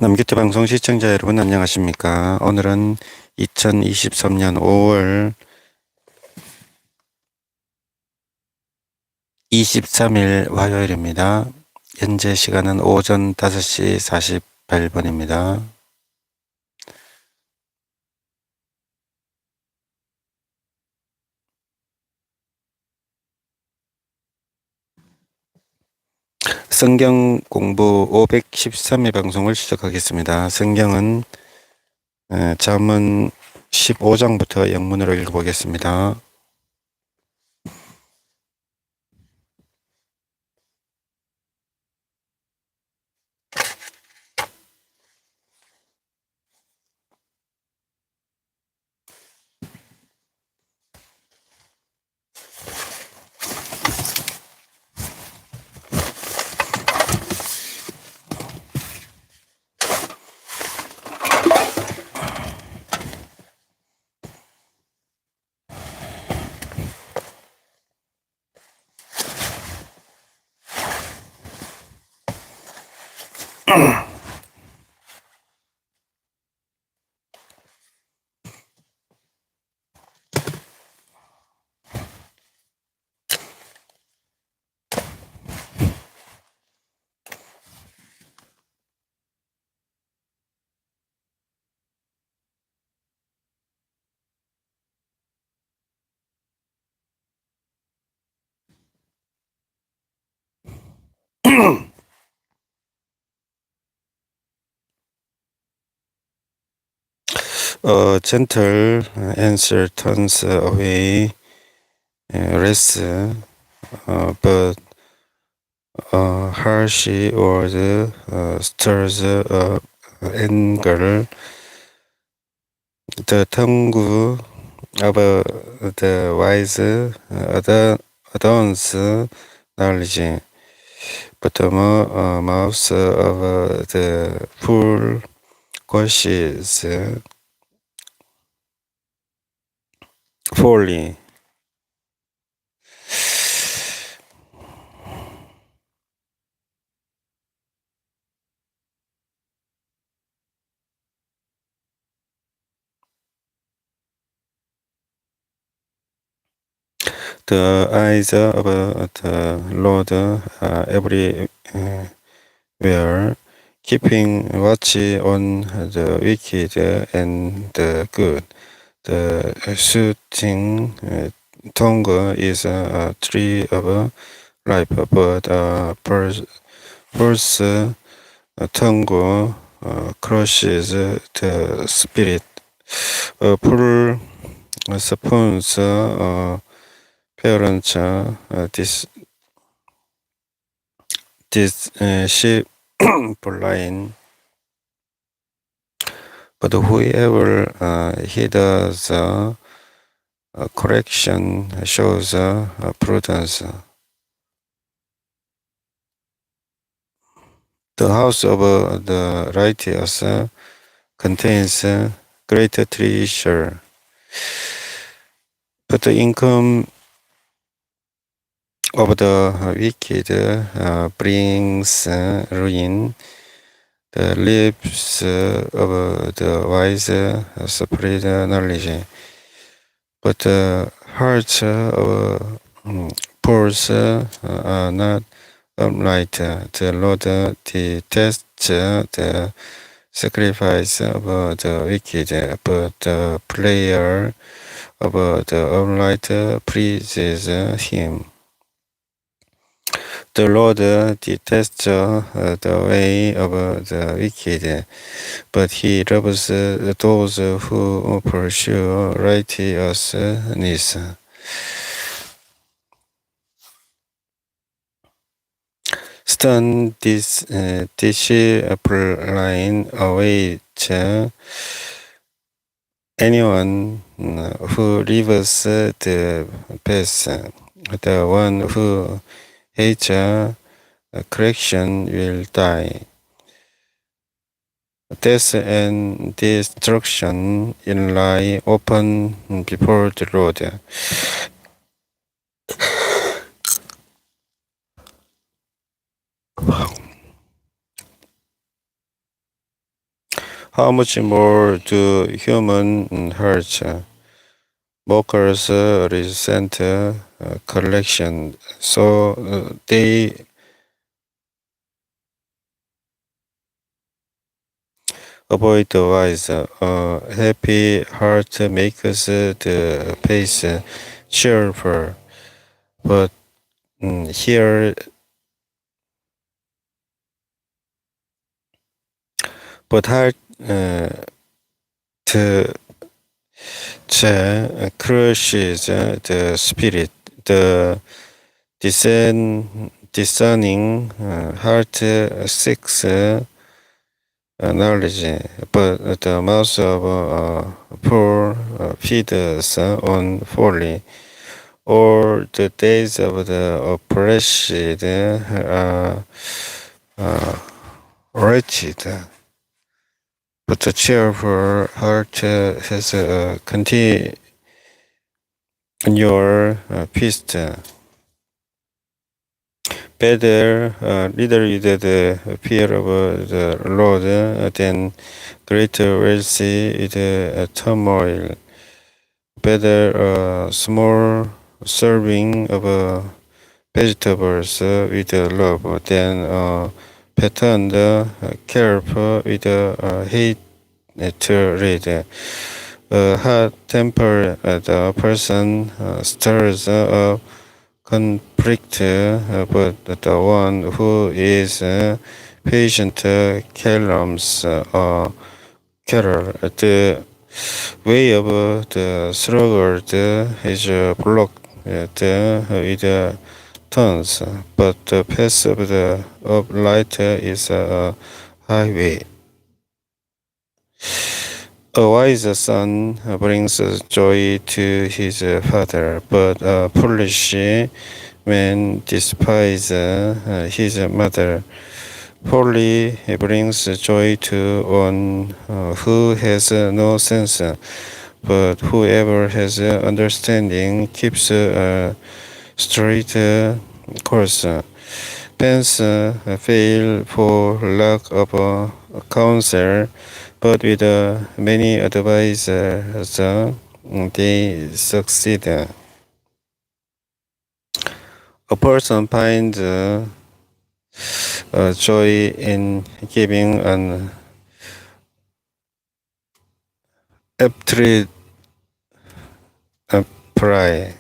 남규태방송 시청자 여러분 안녕하십니까. 오늘은 2023년 5월 23일 화요일입니다. 현재 시간은 오전 5시 48분입니다. 성경공부 513회 방송을 시작하겠습니다. 성경은 잠언 15장부터 영문으로 읽어보겠습니다. Gentle answer turns away wrath, but harsh word stirs up anger. The tongue of the wise adorns knowledge, but the mouth of the fool gushes folly. The eyes of the Lord are everywhere, keeping watch on the wicked and the good. The shooting tongue is a tree of life, but a false tongue crushes the spirit. A fool spurns parents discipline, but whoever heeds correction shows prudence. The house of the righteous contains great treasure, but the income of the wicked brings ruin. The lips of the wise spread knowledge, but the hearts of fools are not upright. The Lord detests the sacrifice of the wicked, but the prayer of the upright pleases him. The Lord detests the way of the wicked, but he loves those who pursue righteousness. Stun this discipline awaits anyone who leaves the path. The one who hates correction will die. Death and destruction lie open before the Lord. How much more do human hearts, mockers, resent collection, so they avoid the wise. Happy heart makes the face cheerful, but here, but heart crushes the spirit. The discerning heart seeks knowledge, but the mouth of poor feeds on folly. All the days of the oppressed are wretched, but the cheerful heart has a continual feast. Better leader is the fear of the Lord than greater wealth is turmoil. Better a small serving of vegetables with love than a patterned carp with hatred. A hot-tempered person stirs up conflict, but the one who is patient calms carol. The way of the sluggard is blocked with thorns, but the path of the upright is a highway. A wise son brings joy to his father, but a foolish man despises his mother. Folly brings joy to one who has no sense, but whoever has understanding keeps a straight course. Pens fail for lack of counsel, but with many advisors, they succeed. A person finds joy in giving an aptitude pride.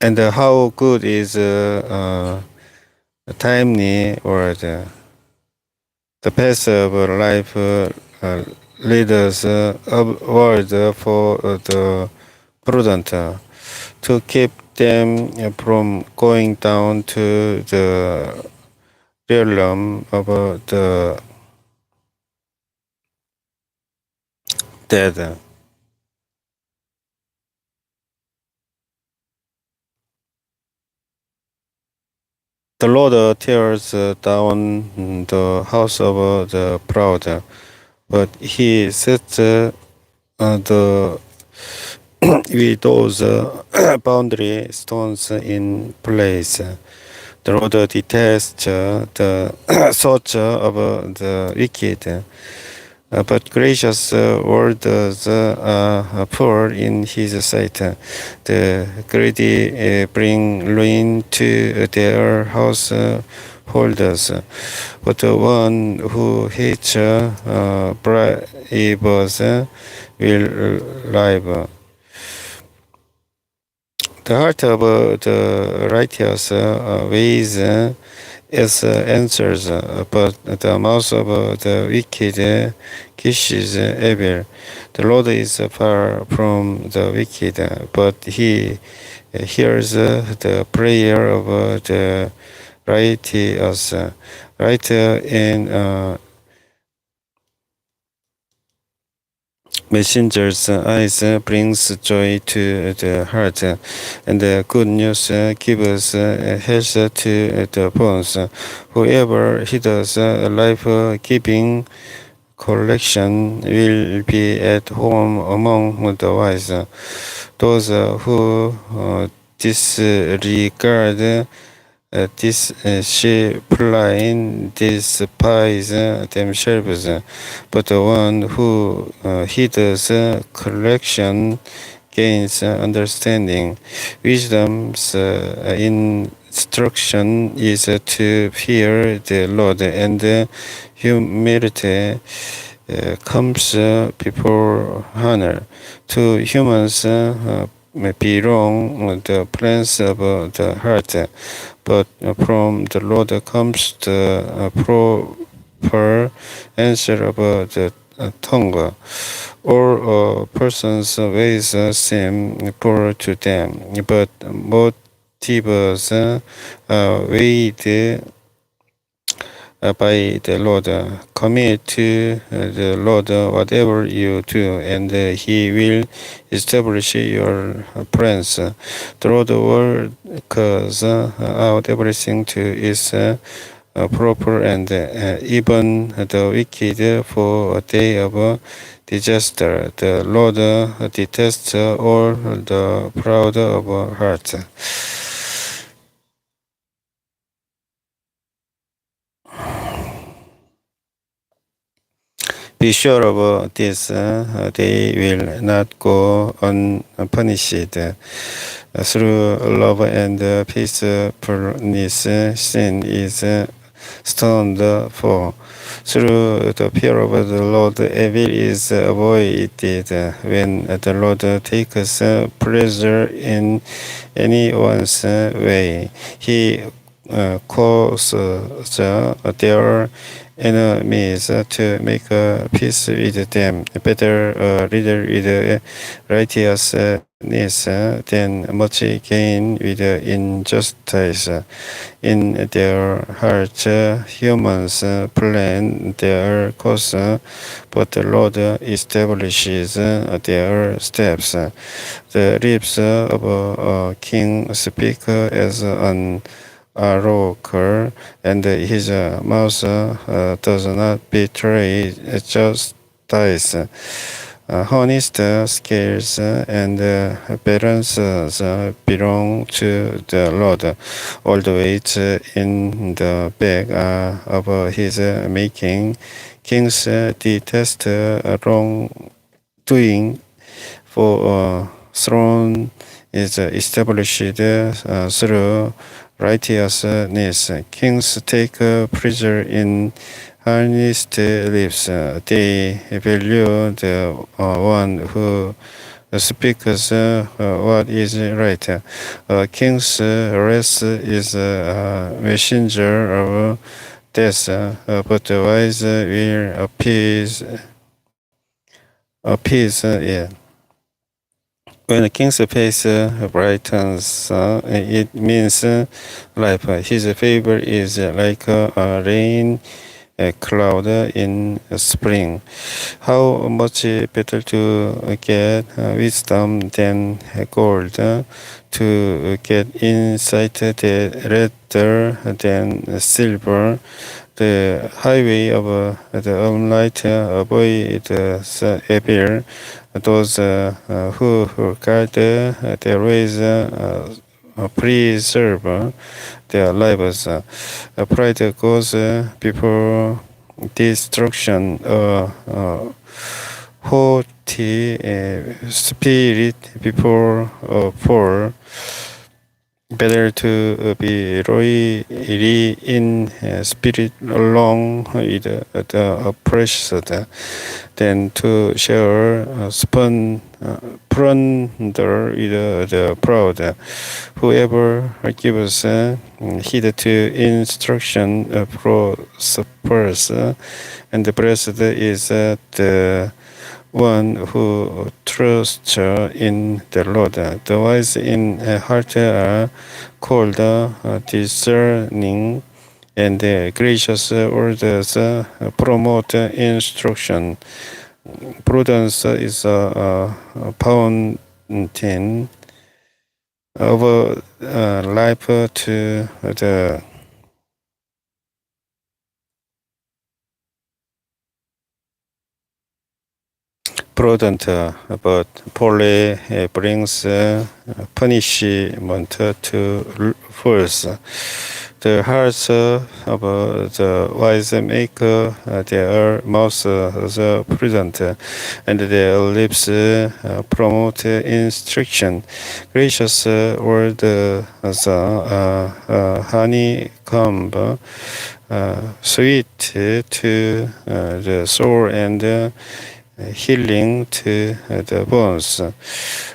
And how good is timely word. The path of life leads us upward for the prudent to keep them from going down to the realm of the dead. The Lord tears down the house of the proud, but he sets the widow's boundary stones in place. The Lord detests the thoughts of the wicked, but gracious words are poor in his sight. The greedy bring ruin to their householders, but the one who hates bribes will live. The heart of the righteous weighs its answers, but the mouth of the wicked kisses evil. The Lord is far from the wicked, but he hears the prayer of the righteous. Right in messenger's eyes brings joy to the heart, and the good news gives health to the bones. Whoever heeds life-giving collection will be at home among the wise. Those who disregard discipline despise themselves, but the one who heeds correction gains understanding. Wisdom's instruction is to fear the Lord, and humility comes before honor. To humans belong the plans of the heart, but from the Lord comes the proper answer of the tongue. All persons' ways seem poor to them, but motives weighed by the Lord. Commit to the Lord whatever you do, and He will establish your plans. The Lord works out everything to its proper end, even the wicked for a day of disaster. The Lord detests all the proud of heart. Be sure of this, they will not go unpunished. Through love and peacefulness, sin is stoned for. Through the fear of the Lord, evil is avoided. When the Lord takes pleasure in anyone's way, He causes their enemies to make peace with them. Better a leader with righteousness than much gain with injustice. In their hearts, humans plan their course, but the Lord establishes their steps. The lips of a king speak as an oracle, and his mouth does not betray justice. Honest scales and balances belong to the Lord. All the weights in the bag are of his making. Kings detest wrongdoing, for a throne is established through righteousness. Kings take pleasure in honest lips. They value the one who speaks what is right. A king's rest is a messenger of death, but the wise will appease it. When a king's face brightens, it means life. His favor is like a rain cloud in spring. How much better to get wisdom than gold, to get insight rather than silver. The highway of the Almighty avoids evil. Those who guard their ways preserve their lives. Pride goes before destruction. Haughty spirit before a fall. Better to be royally in spirit along with the oppressed than to share plunder with the proud. Whoever gives heed to instruction prospers, and blessed is the one who trusts in the Lord. The wise in heart are called discerning, and gracious orders promote instruction. Prudence is a fountain of life to the prudent, but poorly brings punishment to fools. The hearts of the wise make their mouths prudent, and their lips promote instruction. Gracious word the honeycomb, sweet to the soul and healing to the bones.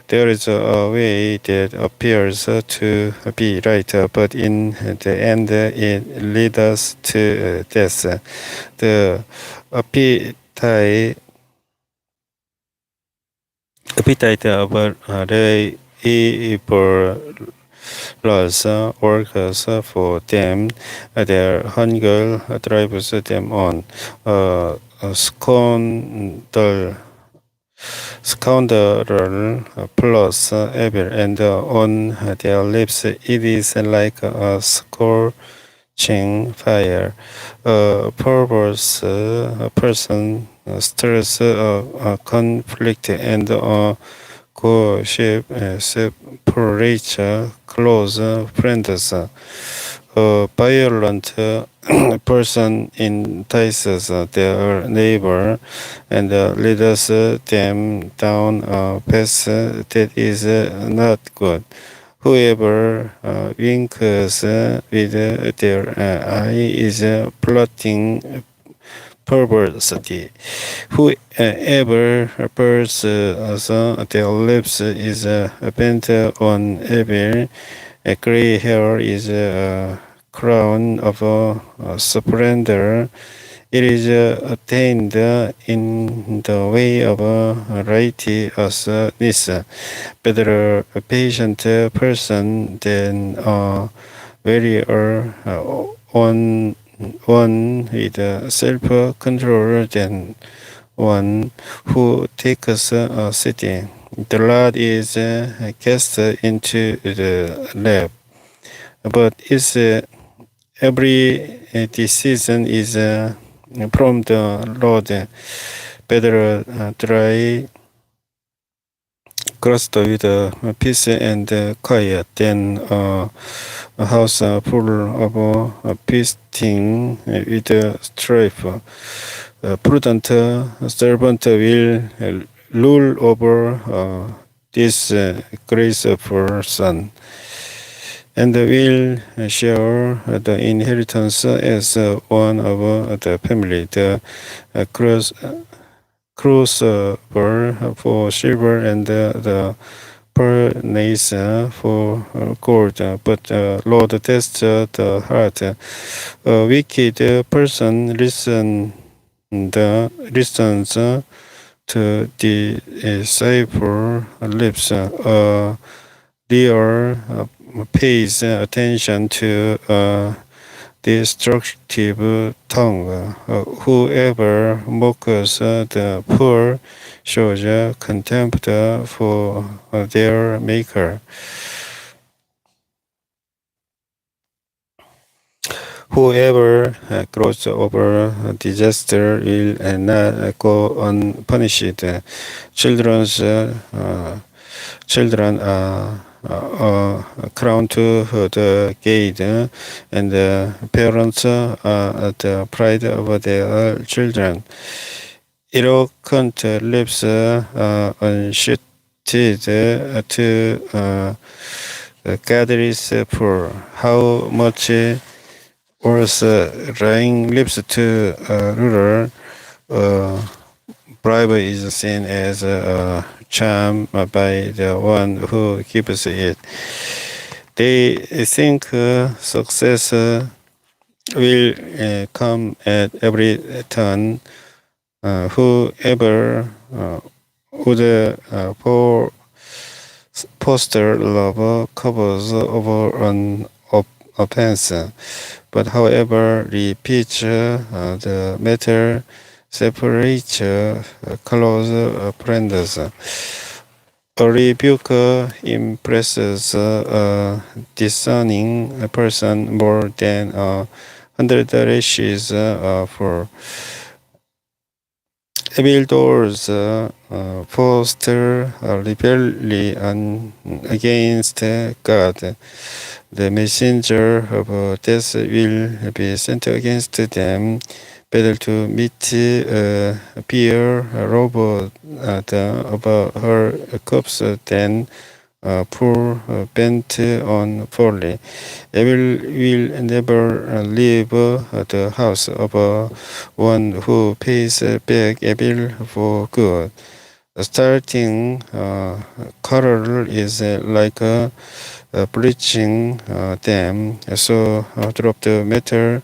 There is a way that appears to be right, but in the end it leads us to death. The appetite of laborers works for them. Their hunger drives them on. Scoundrel plus evil, and on their lips it is like a scorching fire. A perverse person stirs a conflict, and a gossip separates close friends. A violent person entices their neighbor and leads them down a path that is not good. Whoever winks with their eye is plotting perversity. Whoever purses their lips is bent on evil. A gray hair is a crown of splendor. It is attained in the way of righteousness. Better a patient person than a warrior, one with self-control than one who takes a city. The Lord is cast into the lap, but its every decision is from the Lord. Better dry crust with peace and quiet than a house full of feasting with strife. Prudent servant will rule over this graceful son, and will share the inheritance as one of the family. The crucible for silver and the furnace for gold, but Lord tests the heart. A wicked person listens to deceiver lips. Lear pays attention to destructive tongue. Whoever mocks the poor shows contempt for their maker. Whoever gloats over disaster will not go unpunished. Children are crown to the gate, and parents are the pride of their children. Eloquent lips unsheathed to gather is poor. How much worse lying lips to a ruler. Bribe is seen as a charm by the one who gives it. They think success will come at every turn. Whoever would foster love covers over an offense, but however repeats the matter separates close friends. A rebuke impresses a discerning person more than 100 lashes for evil doors foster rebellion against God. The messenger of death will be sent against them. Better to meet Pierre Robert about her corpse than poor bent on folly. Evil will never leave the house of one who pays back evil for good. Starting quarrel is like a breaching dam. So drop the matter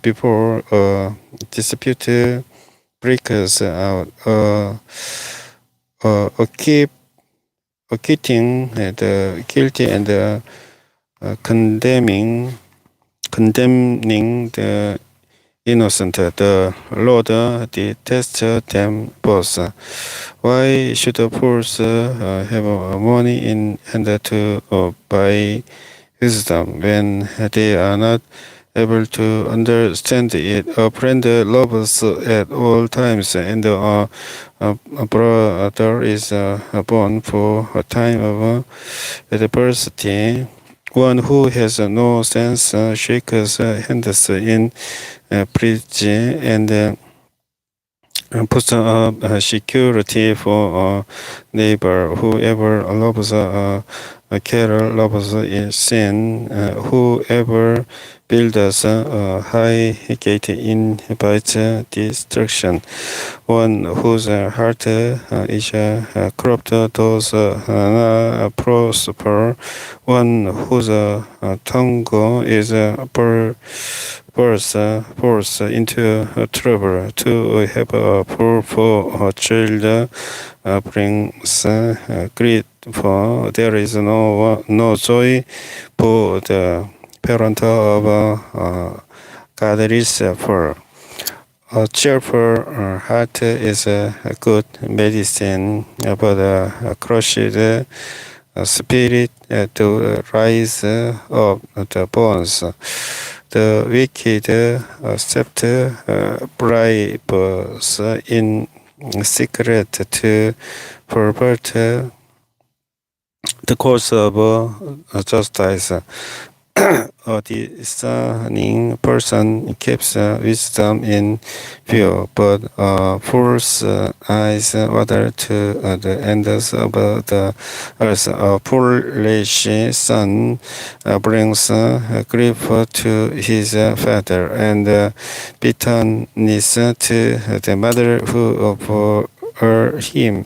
before dispute breaks out. Acquitting the guilty and condemning the innocent. The Lord detests them both. Why should the poor have money in hand to buy wisdom when they are not able to understand it? A friend loves at all times, and a brother is born for a time of adversity. One who has no sense shakes hands in prison and puts up security for a neighbor. Whoever loves a cattle loves sin. Whoever builds a high gate invites destruction. One whose heart is corrupt does not prosper. One whose tongue is force into trouble. To have a poor for a child brings grief, for there is no joy for the parent of godless poor. A cheerful heart is a good medicine, but a crushed spirit to rise up the bones. The wicked accept bribes in secret to pervert the course of justice. A discerning person keeps wisdom in view, but fool's eyes water to the ends of the earth. A foolish son brings grief to his father, and bitterness to the mother who bore him.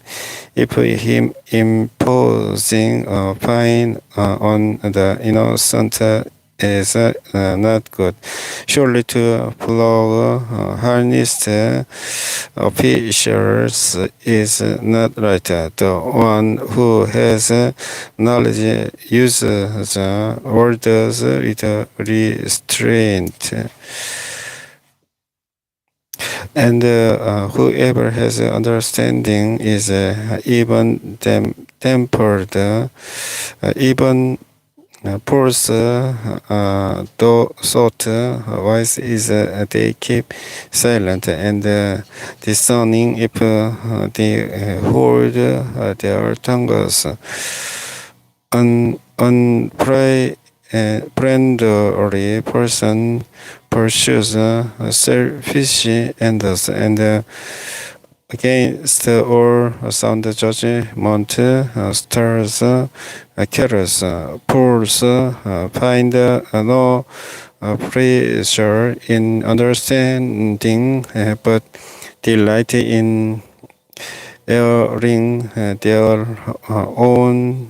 If him imposing a fine on the innocent is not good. Surely to flog harnessed officials is not right. The one who has knowledge uses words with restraint. And whoever has understanding is even-tempered. Even fools though thought wise is they keep silent, and discerning if they hold their tongues. An unfriendly person pursues selfish ends, and against all sound judgment stirs chaos. Fools find no pleasure in understanding, but delight in airing their own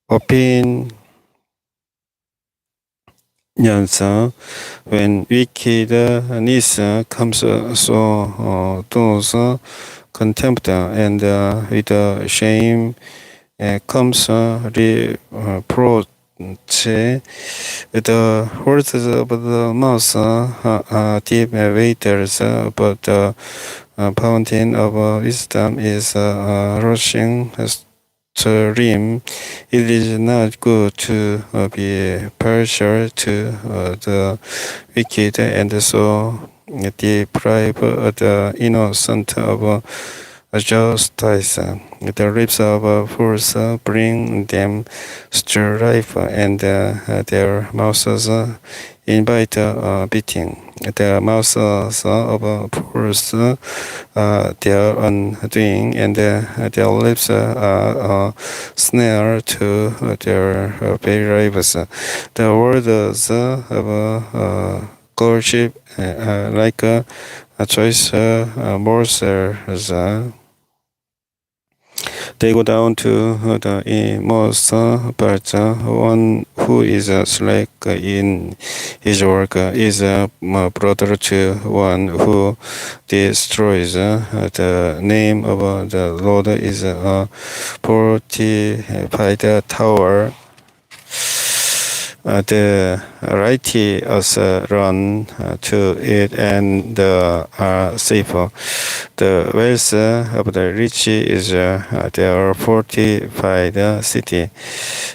opinions. When wickedness comes, so does contempt, and with shame comes reproach. The words of the mouth are deep waters, but the fountain of wisdom is rushing stream. It is not good to be partial to the wicked, and so deprive the innocent of justice. The lips of fools bring them strife, and their mouths invite beating. The mouths of fools their undoing, and their lips are a snare to their very lives. The words of courtship like a choice morsels. They go down to the inmost parts. One who is slack in his work is a brother to one who destroys. The name of the Lord is a fortified tower. The righteous run to it and are safer. The wealth of the rich is their fortified city.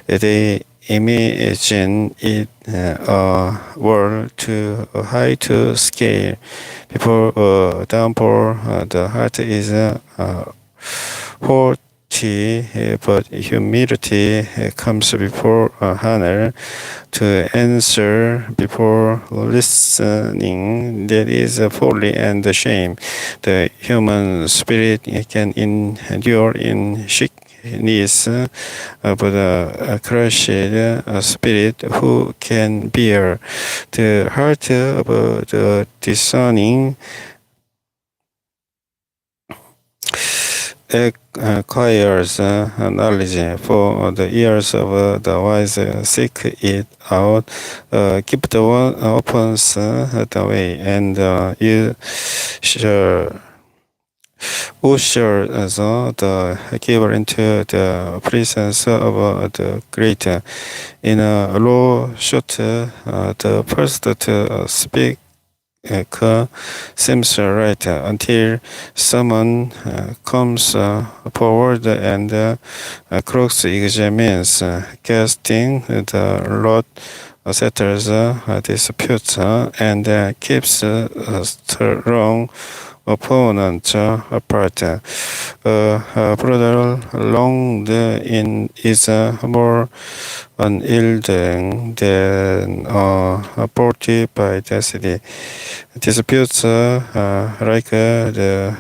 They imagine it a world too high to scale. Before a downpour, the heart is haughty, but humility comes before honor. To answer before listening, that is folly and shame. The human spirit can endure in sickness, but a crushed spirit who can bear? The heart of the discerning acquires knowledge, for the ears of the wise seek it out. Keep the one opens the way, and you shall usher the giver into the presence of the great. In a low shot, the first to speak seems right until someone comes forward and crooks examines. Casting the lot settles disputes and keeps strong opponents apart. A brother longed in is more unyielding than a fortified city. Disputes like the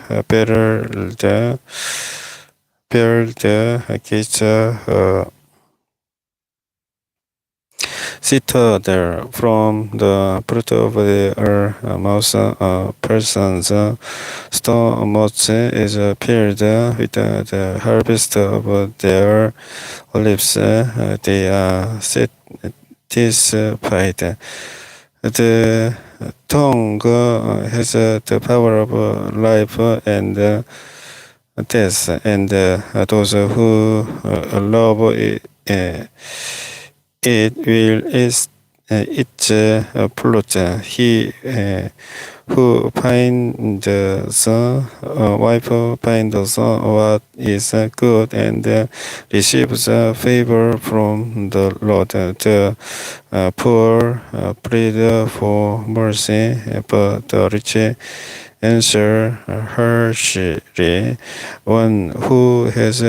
gates citadel. From the fruit of their mouth a person's stomach is filled with the harvest of their lips. They are satisfied. The tongue has the power of life and death, and those who love it will its fruit. He who finds a wife finds what is good and receives favor from the Lord. The poor plead for mercy, but the rich answer harshly. One who has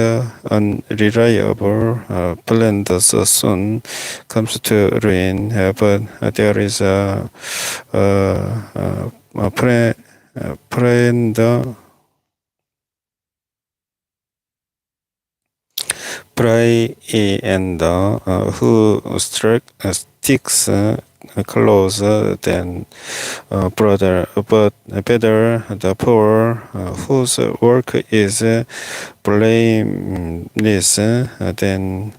unreliable plans soon comes to ruin, but there is a friend pray and who sticks closer than brother, but better the poor whose work is blameless than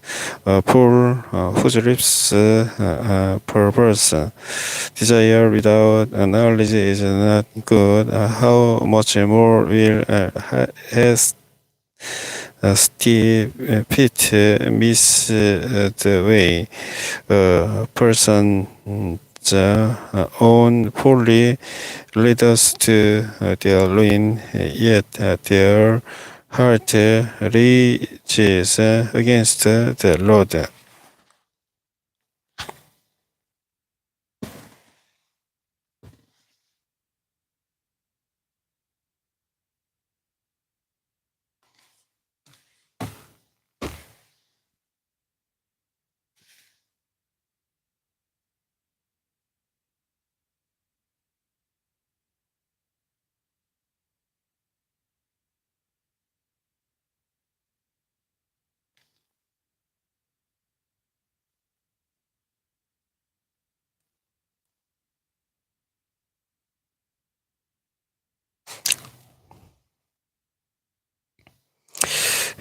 poor whose lips are perverse. Desire without knowledge is not good. How much more will haste Steve Pitt miss the way a person's own folly lead us to their ruin, yet their heart rages against the Lord.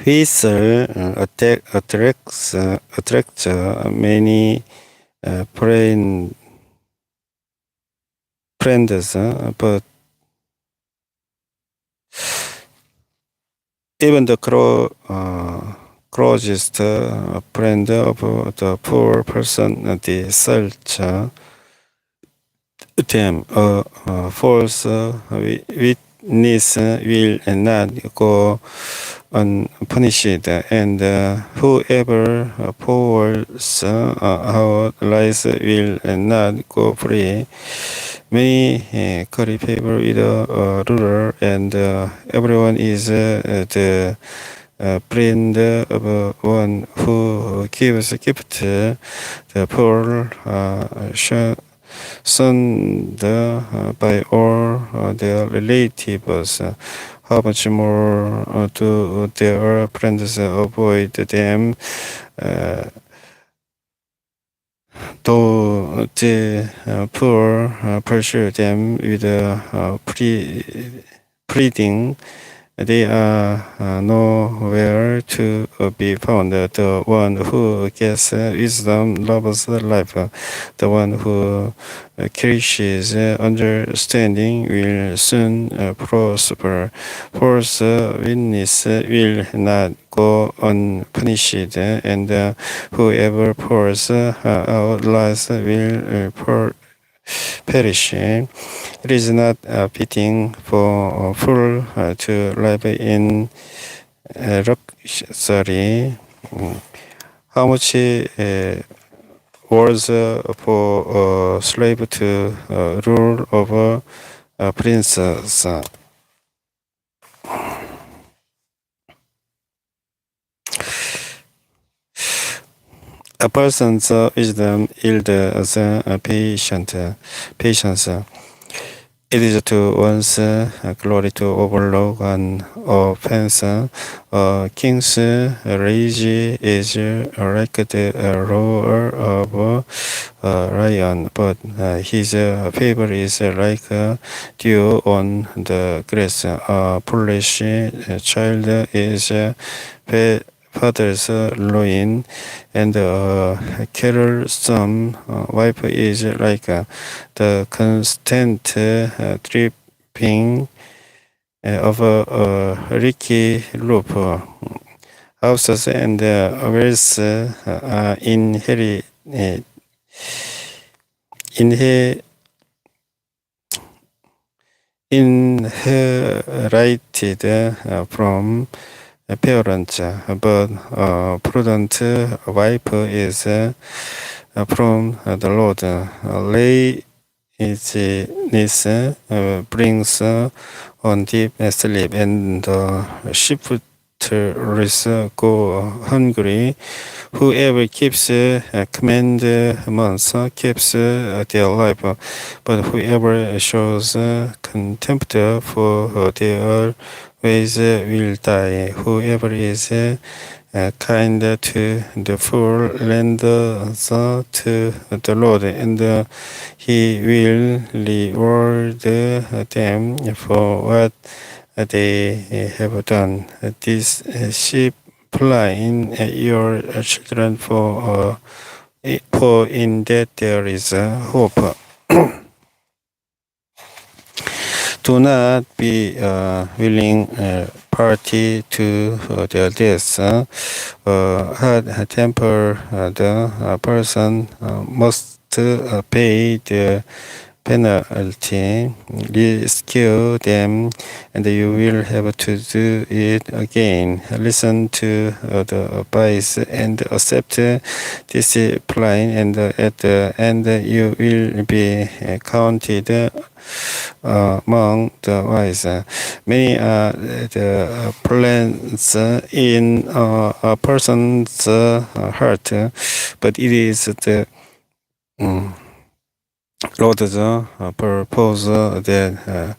whistle attracts many friends, but even the closest friend of the poor person deserts them. A false witness will not go unpunished, and whoever pours out lies will not go free. Many curry favor with a ruler, and everyone is the friend of one who gives a gift. The poor shunned by all their relatives. How much more do their friends avoid them? Though the poor pursue them with pleading, they are nowhere to be found. The one who gets wisdom loves life. The one who cherishes understanding will soon prosper. False witness will not go unpunished, and whoever pours out lies will perish. It is not fitting for a fool to live in luxury. How much was for a slave to rule over a princess? A person's wisdom yields patience. It is to one's glory to overlook an offense. A king's rage is like the roar of a lion, but his favor is like dew on the grass. A foolish child is father's loin, and a quarrelsome wife is like the constant dripping of a leaky roof. Houses and wells are inherited from parents, but a prudent wife is from the Lord. Laziness brings on deep sleep, and the shiftless go hungry. Whoever keeps commandments keeps their life, but whoever shows contempt for their ways will die. Whoever is kind to the poor lends to the Lord, and He will reward them for what they have done. Discipline your children, for in that there is hope. Do not be willing party to their death. Hot-tempered person must pay the penalty. Rescue them, and you will have to do it again. Listen to the advice and accept discipline, and at the end you will be counted among the wise. Many are the plans in a person's heart, but it is the Lord's purpose that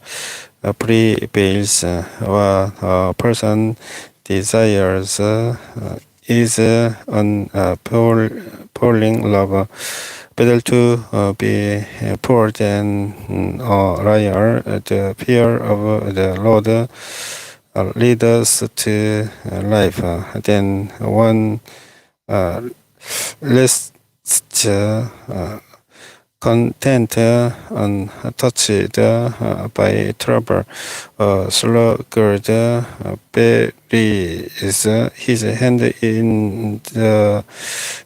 prevails. What a person desires is an pouring love. Better to be poor than a liar. The fear of the Lord lead us to life. Then one rests content untouched by trouble. Sluggard buries his hand in the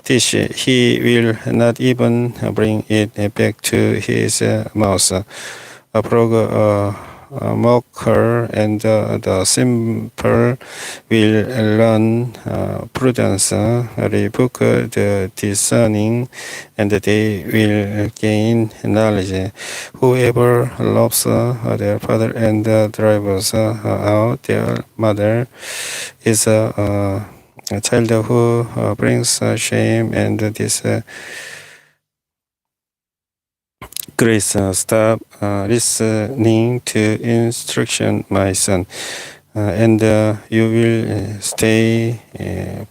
dish. He will not even bring it back to his mouth. A frog, a mocker, and the simple will learn prudence, rebuke the discerning, and they will gain knowledge. Whoever loves their father and drives out their mother is a child who brings shame and disgrace. Grace, stop listening to instruction, my son, and you will stay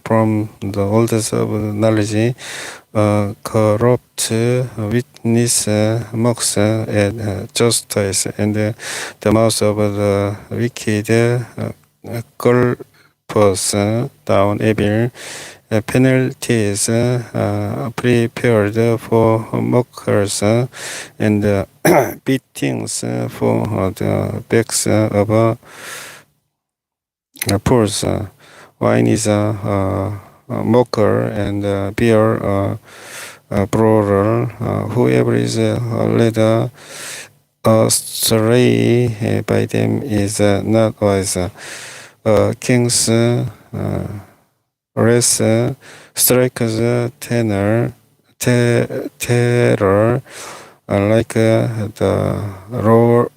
from the oldest of knowledge. Corrupt witness mocks at justice, and the mouth of the wicked gulps down evil. Penalties prepared for mockers and beatings for the backs of fools. Wine is a mocker and beer a brawler. Whoever is led astray by them is not wise. King's race strikes terror like the roar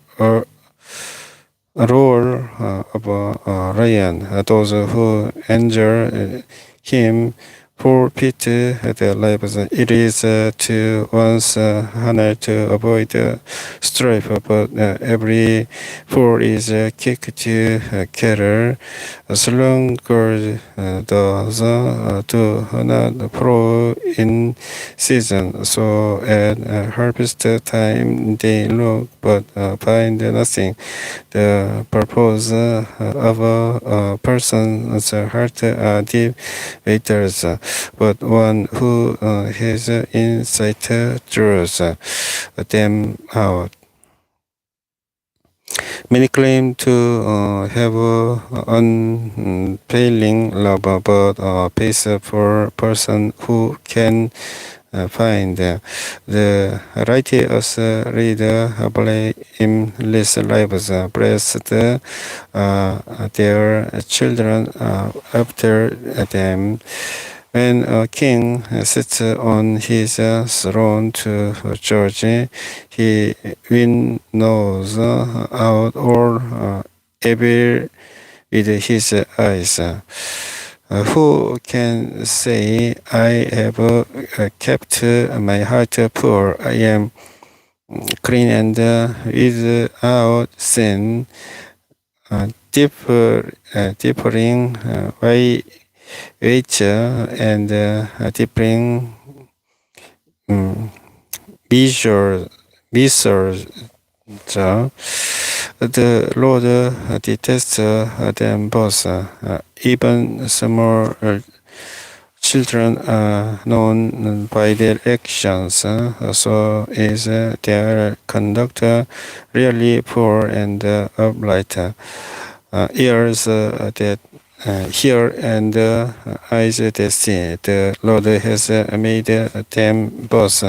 of a lion. Those who injure him forfeit their lives. It is to one's honor to avoid strife, but every fool is kicked to cattle. Sluggard does do not plow in season, so at harvest time they look but find nothing. The purpose of a person's heart are deep waters, but one who has insight draws them out. Many claim to have unfailing love, but pays for person who can find. The righteous lead blameless lives, blessed their children after them. When a king sits on his throne to judge, he winnows out all evil with his eyes. Who can say, I have kept my heart pure, I am clean and without sin, differing wage and differing measures. The Lord detests them both. Even small children are known by their actions, so is their conduct really poor and upright. Ears that hear and eyes that see. The Lord has made them both.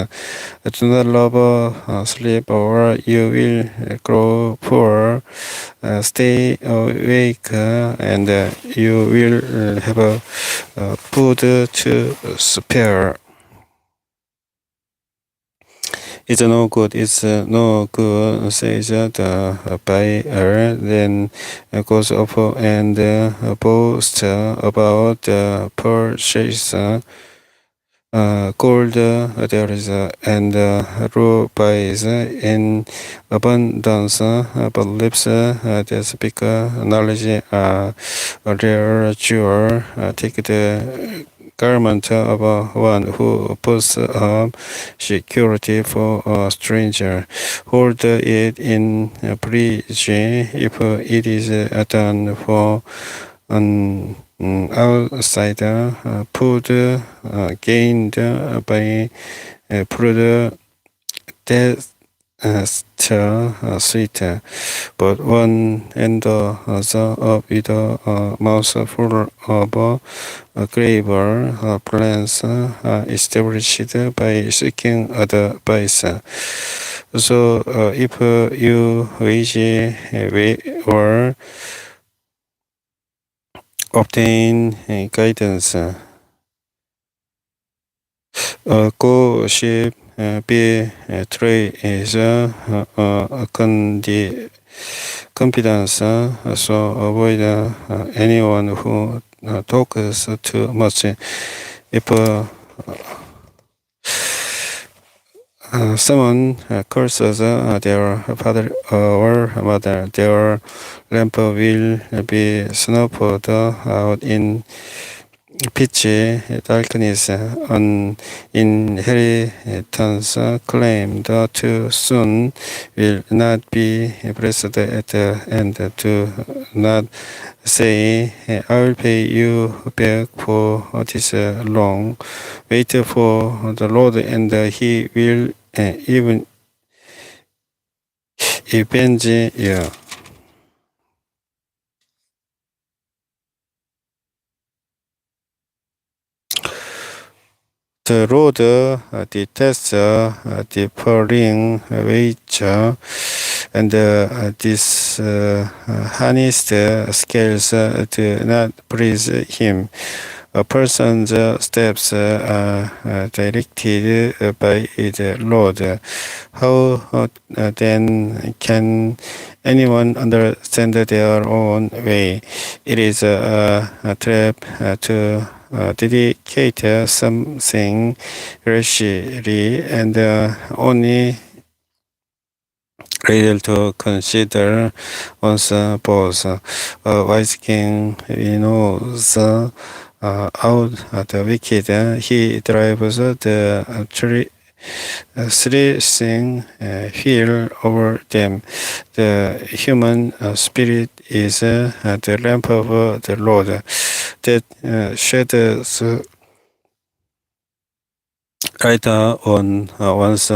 Do not love sleep, or you will grow poor. Stay awake, and you will have food to spare. It's no good, says the buyer, then goes off and boasts about the purchase. Gold there is and rubies in abundance, but lips that speak knowledge are a rare jewel. Take the garment of one who puts up security for a stranger. Hold it in bridge if it is done for an outsider. Food gained by prudent sweeter, but one and the other of with a mouthful of graver plans established by seeking advice. So, if you wish or obtain guidance, go ship betrays confidence, so avoid anyone who talks too much. If someone curses their father or mother, their lamp will be snuffed out in pitchy darkness. An inheritance claimed too soon will not be blessed at the end. Do not say, I will pay you back for this long. Wait for the Lord, and He will even avenge you. The Lord detests differing wages, and dishonest scales do not please Him. A person's steps are directed by the Lord. How then can anyone understand their own way? It is a trap to dedicate something rashly and only able to consider one's boss. A wise king knows out the wicked. He drives the threshing wheel over them. The human spirit is the lamp of the Lord that sheds light on one's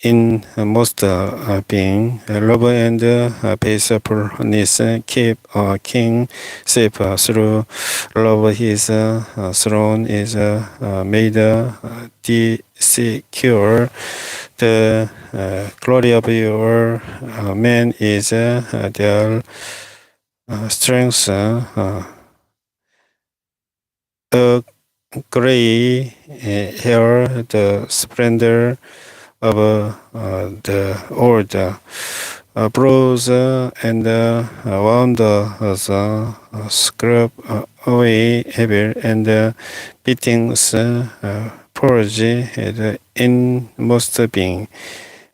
inmost being. Love and peacefulness keep a king safe. Through love, his throne is made secure. The glory of your man is their strength. The gray hair, the splendor of the old, brows and wonders scrub away evil, and beatings purge the inmost being.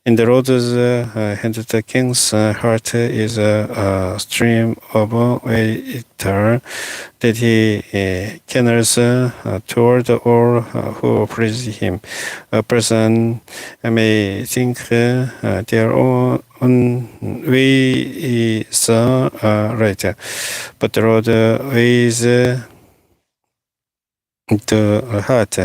In the Lord's hand, the king's heart is a stream of water that he channels toward all who praise him. A person may think their own way is right, but the Lord weighs the heart.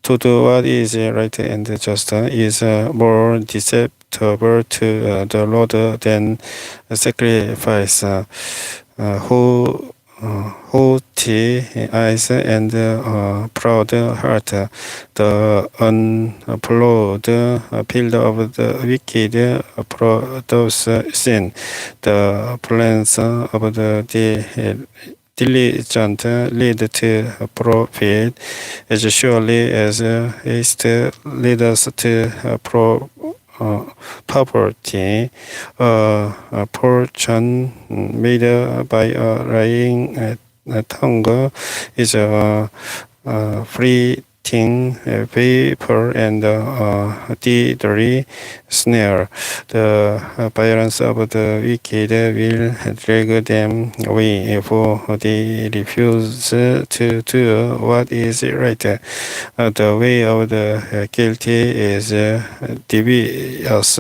To do what is right and just is more acceptable to the Lord than sacrifice. Haughty eyes and proud heart, the unplowed field of the wicked produce sin. The plans of the diligent lead to profit as surely as haste leads to poverty. A portion made by a lying tongue is a free tempting vapor and deadly snare. The violence of the wicked will drag them away, for they refuse to do what is right. The way of the guilty is devious,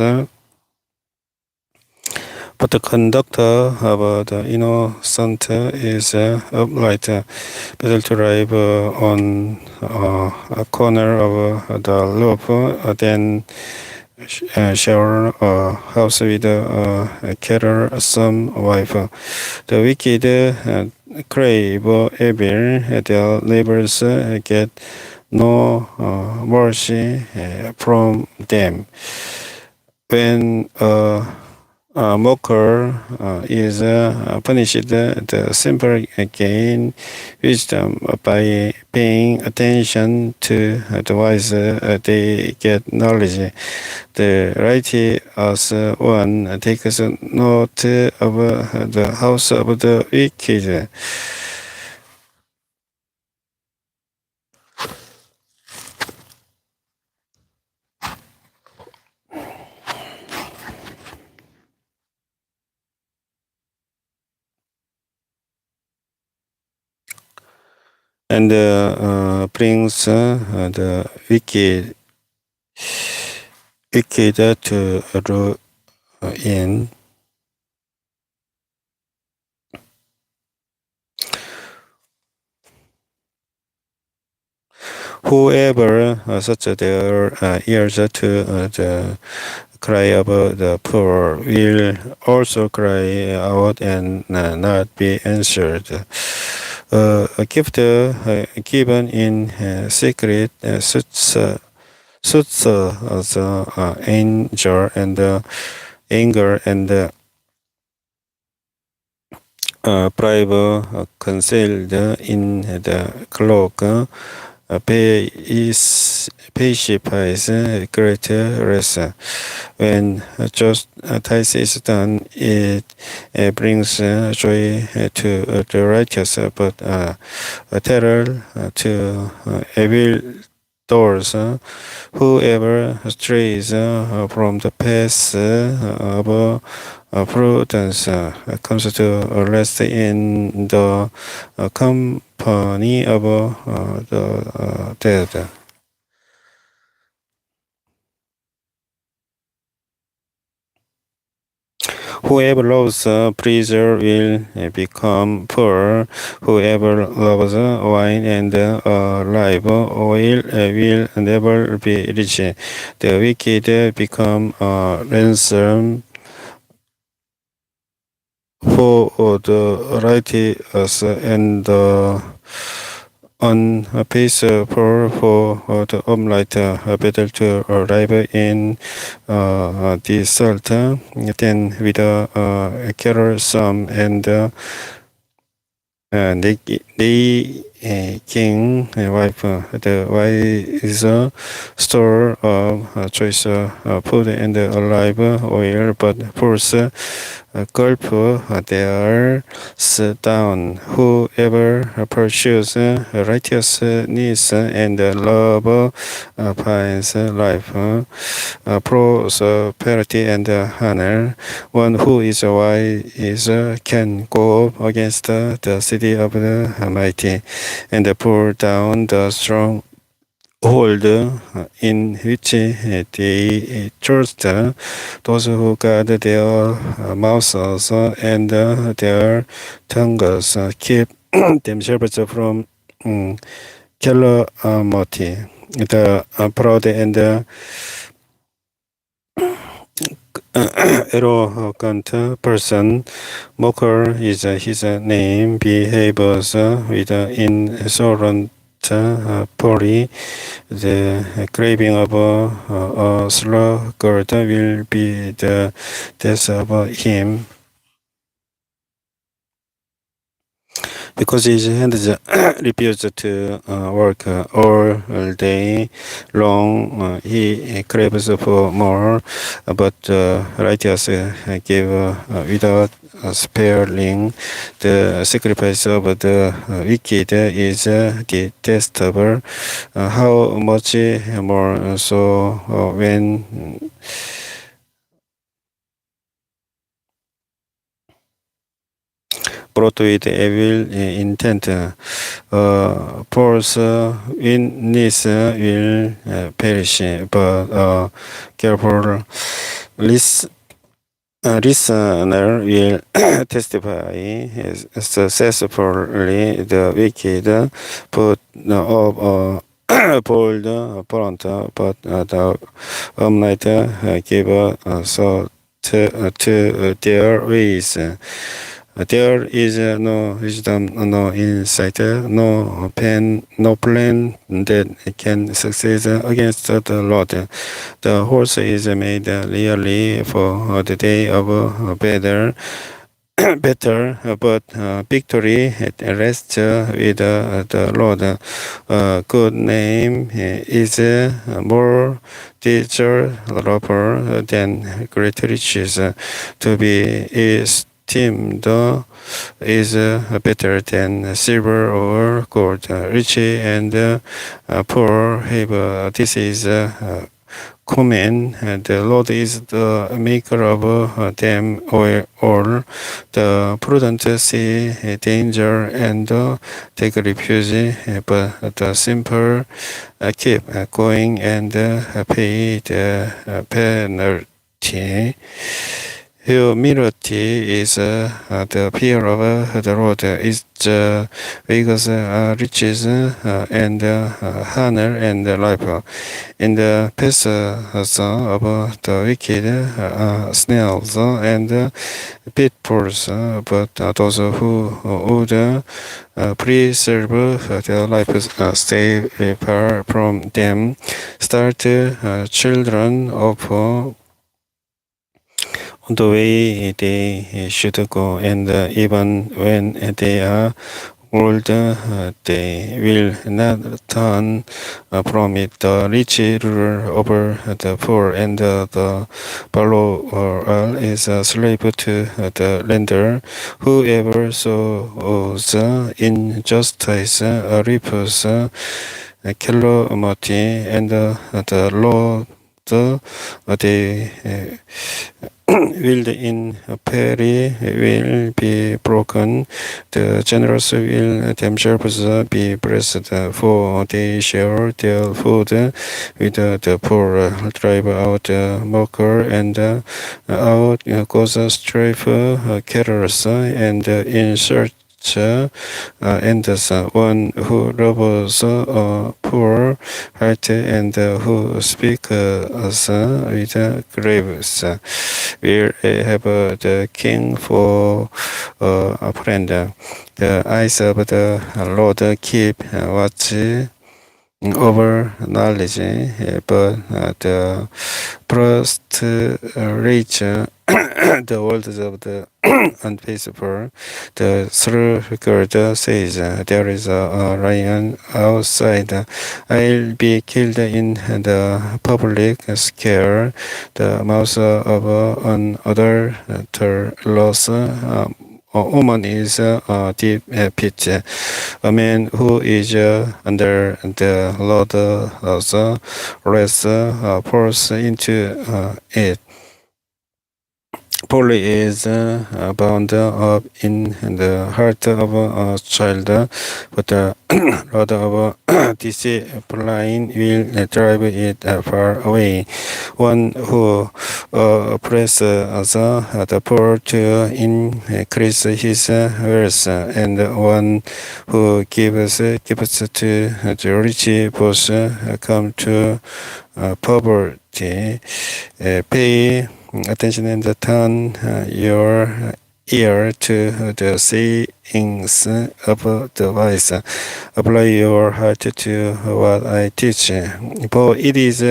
but the conduct of the innocent is upright. Better to live on a corner of the loop than share a house with a cattle-some wife. The wicked crave evil; their labors get no mercy from them. When a mocker is punished, the simple gain wisdom by paying attention to the wise. They get knowledge. The righteous one takes note of the house of the wicked. And brings the wicked to ruin. Whoever shuts their ears to the cry of the poor will also cry out and not be answered. A gift given in secret suits the anger and pride concealed in the cloak. Pacifies great rest. When justice is done, it brings joy to the righteous, but terror to evil doors. Whoever strays from the path of prudence comes to rest in the company of the dead. Whoever loves pleasure will become poor. Whoever loves wine and olive oil will never be rich. The wicked become ransom for the righteous and the unpeaceful for the upright. Better to live in the salt than with a quarrelsome and king wife. The wise store of choice food and olive oil, but fools gulp theirs down. Whoever pursues righteousness and love finds life, prosperity and honor. One who is wise can go up against the city of the mighty and pull down the strong hold in which they trust. Those who guard their mouths and their tongues keep themselves from calamity. The proud and arrogant person, mocker is his name, behaves with insolent folly. The craving of a sluggard will be the death of him. because his hands refused to work all day long. He craves for more, but righteous give without sparing. The sacrifice of the wicked is detestable. How much more so when brought with evil intent. False witness will perish, but careful listener will testify successfully. The wicked put up a bold front, but the Almighty give thought to their ways. There is no wisdom, no insight, no plan that can succeed against the Lord. The horse is made really for the day of battle, but victory rests with the Lord. Good name is more desirable than great riches. To be esteemed is better than silver or gold. Rich and poor have this is common. The Lord is the maker of them all. The prudent see danger and take refuge, but the simple keep going and pay the penalty. Humility is the fear of the Lord. It's because riches and honor and life. In the paths of the wicked snails and pitfalls, but those who would preserve their life stay far from them. Start children of the way they should go, and even when they are old, they will not turn from it. The rich ruler over the poor, and the borrower is a slave to the lender. Whoever sows injustice reaps calamity, and the Lord they will in peril will be broken. The generous will themselves be blessed, for they share their food with the poor. Drive out the mocker, and out goes strife careless, and in search and one who loves poor heart, and who speaks with graves will have the king for a friend. The eyes of the Lord keep watch over knowledge, but the prostrate the words of the unfaithful. The sluggard says, there is a lion outside. I'll be killed in the public square. The mouth of an adulterous a woman is a deep pit. A man who is under the Lord's rest falls into it. Folly is bound up in the heart of a child, but the rod of discipline will drive it far away. One who oppresses the poor to increase his wealth, and one who gives to the rich both come to poverty. Pay attention and turn your ear to the sayings of the wise. Apply your heart to what I teach, for it is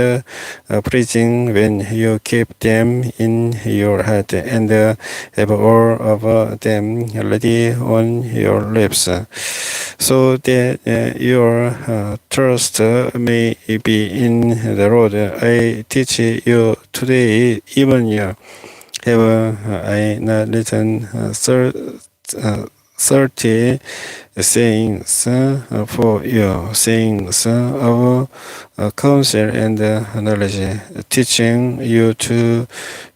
pleasing when you keep them in your heart and have all of them ready on your lips, so that your trust may be in the Lord. I teach you today, even you. Have I not written 30 sayings for you, sayings of counsel and knowledge, teaching you to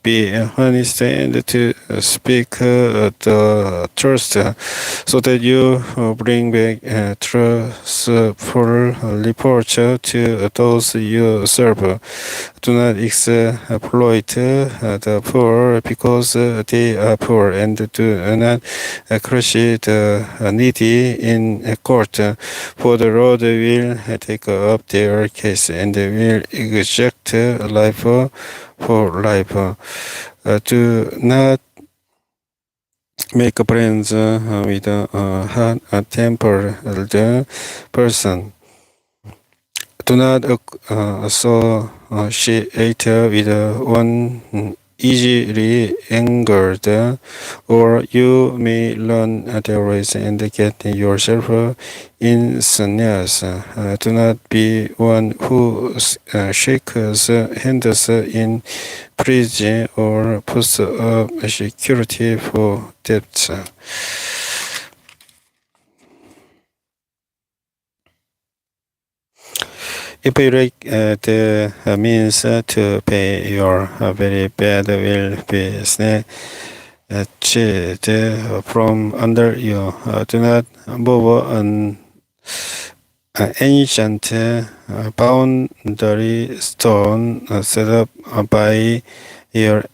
be honest and to speak the truth, so that you bring back truthful reports to those you serve. Do not exploit the poor because they are poor, and do not crush the needy in court, for the Lord will take up their case and will exact life for life. Do not make friends with a hot-tempered person. Do not associate with one easily angered, or you may learn their ways and get yourself in snares. Do not be one who shakes hands in prison or puts up security for debts. If you lack the means to pay, your very bad will be snatched from under you. Do not move an ancient boundary stone set up by your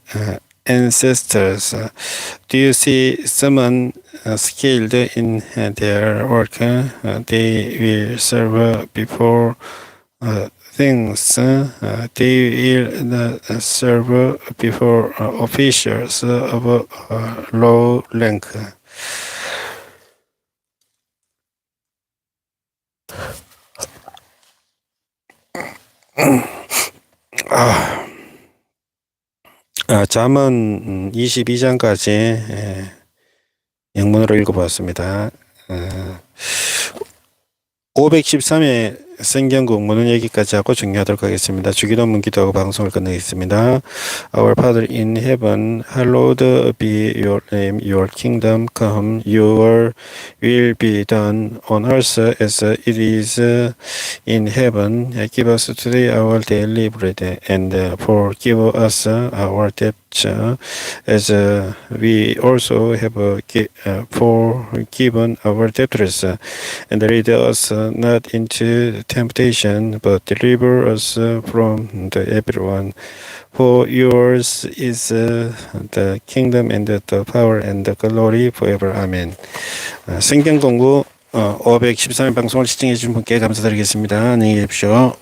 ancestors. Do you see someone skilled in their work? They will serve before things. They will not serve before officials of low rank. 잠언 22장까지 영문으로 읽어보았습니다. 513회 성경공부는 여기까지 하고 종료하도록 하겠습니다. 주기도문 기도하고 방송을 끝내겠습니다. Our Father in heaven, hallowed be your name, your kingdom come, your will be done on earth as it is in heaven. Give us today our daily bread, and forgive us our debts, as we also have forgiven our debtors. And lead us not into temptation, but deliver us from the evil one. For yours is the kingdom and the power and the glory forever. Amen. 성경공부 513일 방송을 시청해 주신 분께 감사드리겠습니다. 안녕히 계십시오.